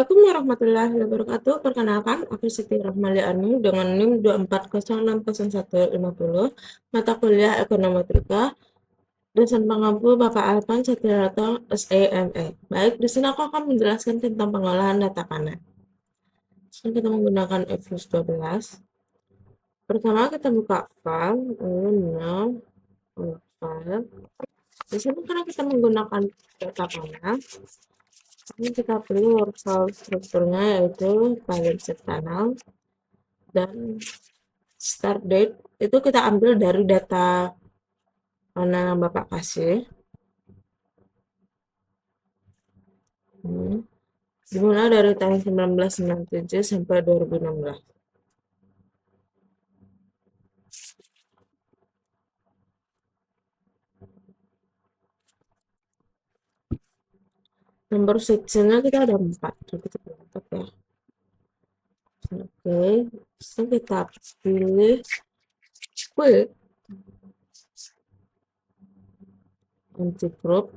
Assalamualaikum warahmatullahi wabarakatuh. Perkenalkan, aku Siti Rahmali Anu dengan NIM 24060150, mata kuliah Ekonometrika, dosen pengampu Bapak Alpan Satyarato, SEME. Baik, di sini aku akan menjelaskan tentang pengolahan data panel. Sini kita menggunakan Excel 12. Pertama kita buka file, lalu new, file. Di sini karena kita menggunakan data panel, ini kita pilih workflow strukturnya yaitu file set panel dan start date itu kita ambil dari data panel yang Bapak kasih. Dimulai dari tahun 1997 sampai 2016. Nomor sectionnya kita ada 4. Jadi kita dapat ya. Oke, sekarang kita pilih quick anti group.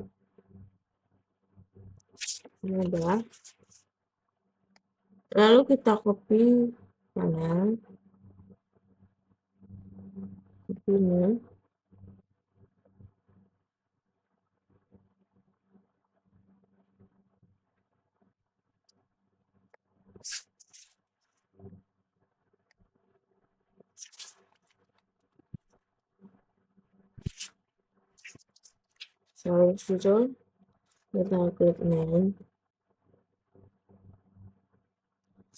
Ini adalah. Lalu kita copy panel. Ini. Sudah kita klik name.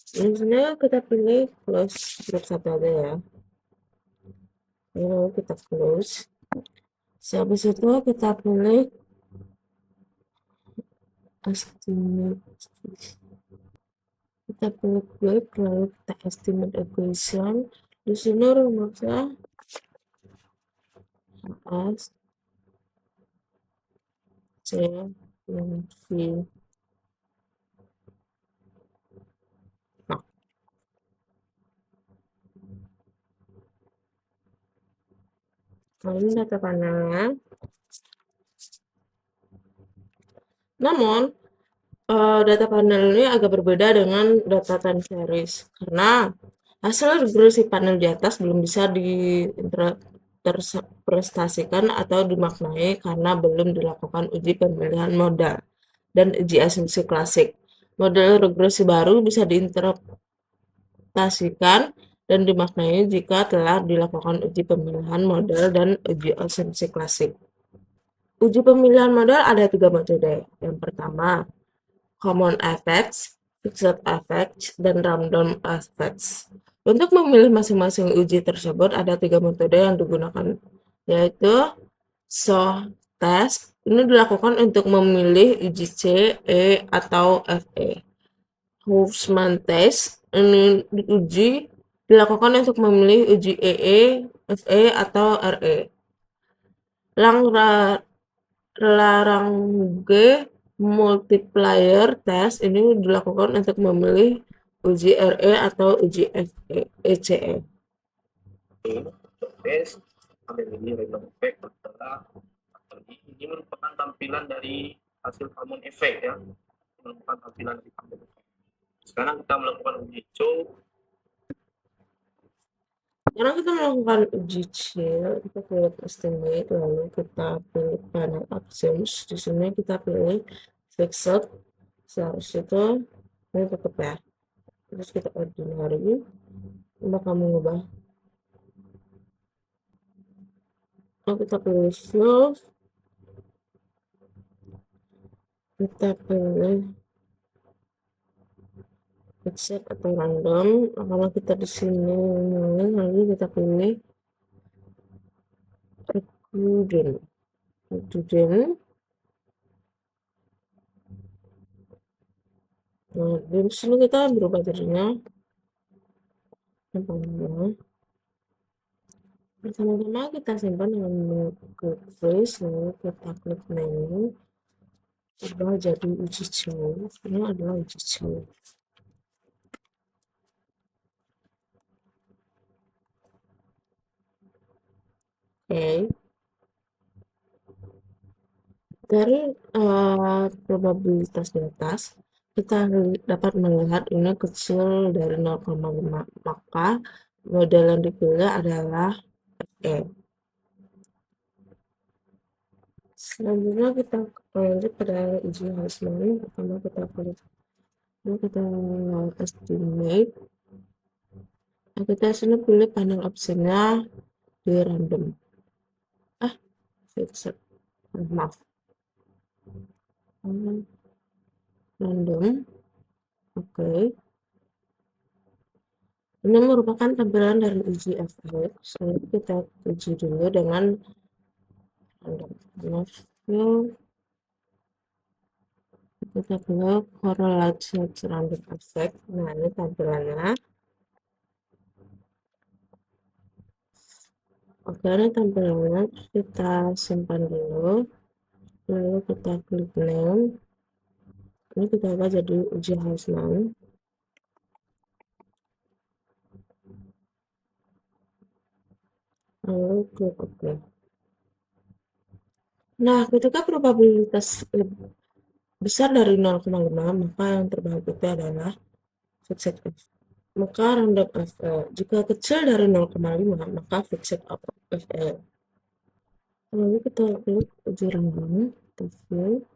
Di sini kita pilih close group 1 aja ya. Lalu kita close. Habis itu kita pilih estimate. Kita pilih quick, lalu kita estimate equation. Di sini rumusnya S C V. Nah, ini data panelnya. Namun data panel ini agak berbeda dengan data time series karena hasil regresi panel di atas belum bisa diinterpretasikan atau dimaknai karena belum dilakukan uji pemilihan modal dan uji asumsi klasik. Model regresi baru bisa diinterpretasikan dan dimaknai jika telah dilakukan uji pemilihan model dan uji asumsi klasik. Uji pemilihan model ada 3 metode. Yang pertama, common effects, fixed effects, dan random effects. Untuk memilih masing-masing uji tersebut ada 3 metode yang digunakan, yaitu Shaw test. Ini dilakukan untuk memilih uji C, E, atau FE. Huffman test ini dilakukan untuk memilih uji EE, FE, atau RE. Lagrange multiplier test ini dilakukan untuk memilih uji RE atau uji FE, ECE. Test ambil ini random effect adalah ini merupakan tampilan dari hasil common effect ya, merupakan tampilan dari common effect. Sekarang kita melakukan uji show. Karena kita melakukan uji chill, kita pilih estimate, lalu kita pilih panel options. Di sini kita pilih fixed, seharusnya itu ini tetap ya. Terus kita ordinary, coba kamu ubah. Lalu kita pilih flow, kita pilih fixed atau random. Kalau kita di sini milih, lalu kita pilih recurrent. Nah, di sini kita berubah jadinya. Pertama-tama kita simpan dengan klik freeze, lalu kita klik menu, ubah jadi uji show. Ini adalah uji show. Oke. Dari probabilitas di atas, kita dapat melihat ini kecil dari 0,5, maka model yang dipilih adalah FE. Selanjutnya kita lanjut pada uji Hausmann. Pertama kita estimate. Nah, kita sini pilih panel opsinya di random. Fixed. Maaf. Random. Oke. Ini merupakan tampilan dari uji FX. Lalu kita uji dulu dengan random. Kita pilih correlate random effect. Nah, ini tampilannya. Oke, ini tampilannya. Kita simpan dulu. Lalu kita klik name. Ini kita ubah jadi uji Hausmann. Lalu klik OK. Nah, ketika probabilitas besar dari 0,5, maka yang terbaik itu adalah fixed F. Maka random FE. Jika kecil dari 0,5, maka fixed FE. Lalu kita klik uji random, kita view.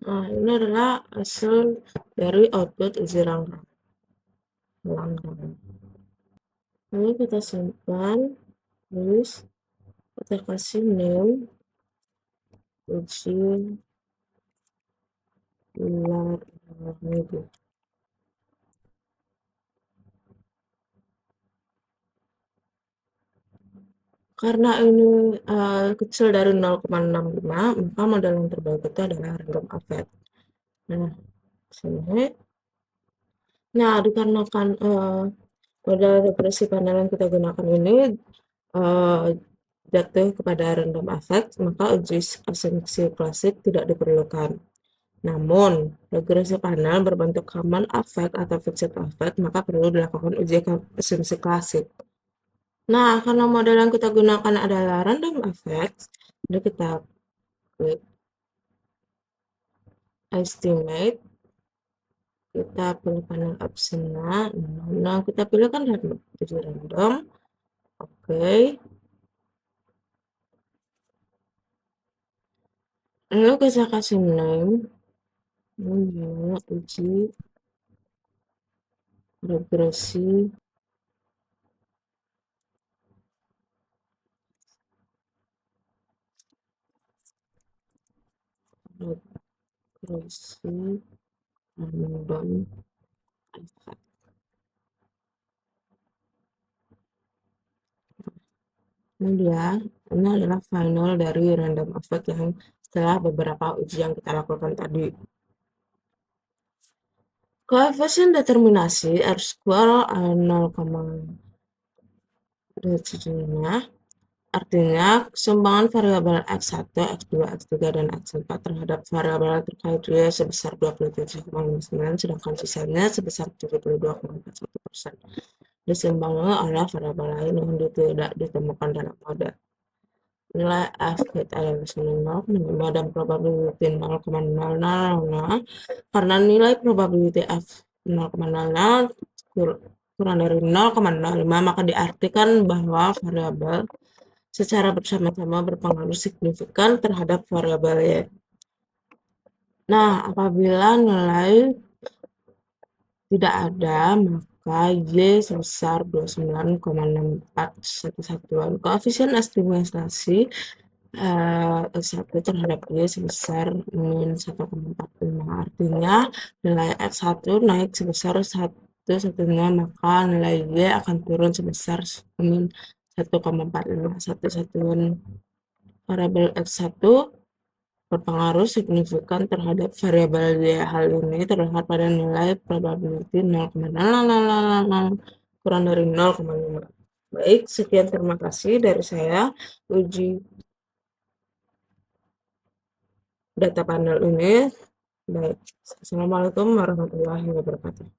Nah, ini adalah hasil dari output uji random. Lalu kita simpan, terus kita kasih name uji ular minggu. Karena ini kecil dari 0,65, maka model yang terbaik itu adalah random effect. Nah, sini. Nah, dikarenakan model regresi panel yang kita gunakan ini jatuh kepada random effect, maka uji asumsi klasik tidak diperlukan. Namun, regresi panel berbentuk common effect atau fixed effect, maka perlu dilakukan uji asumsi klasik. Nah, karena model yang kita gunakan adalah random effect, jadi kita klik estimate, kita pilih panel opsinya, nah kita pilih kan random, jadi random, oke. Lalu kita kasih name, ini uji regresi random effect. Ini adalah final dari random effect yang setelah beberapa uji yang kita lakukan tadi. Koefisien determinasi R square 0,2 artinya sumbangan variabel X1, X2, X3, dan X4 terhadap variabel terkait dia sebesar 27,59, sedangkan sisanya sebesar 72,41%. Disumbangkan oleh variabel lain yang tidak ditemukan dalam model. Nilai F kita adalah 0,5 dan probability 0,000. Karena nilai probability F 0,00 kurang dari 0,05, maka diartikan bahwa variabel secara bersama-sama berpengaruh signifikan terhadap variabel Y. Nah, apabila nilai tidak ada, maka Y sebesar 29,6411. Koefisien estimasi X1 terhadap Y sebesar min 1,45. Artinya nilai X1 naik sebesar 1/1, maka nilai Y akan turun sebesar min 1,45. 1/1 variabel X1 berpengaruh signifikan terhadap variabel Y. Hal ini terlihat pada nilai probability 0,000 kurang dari 0,5. Baik, sekian terima kasih dari saya uji data panel ini. Baik, assalamualaikum warahmatullahi wabarakatuh.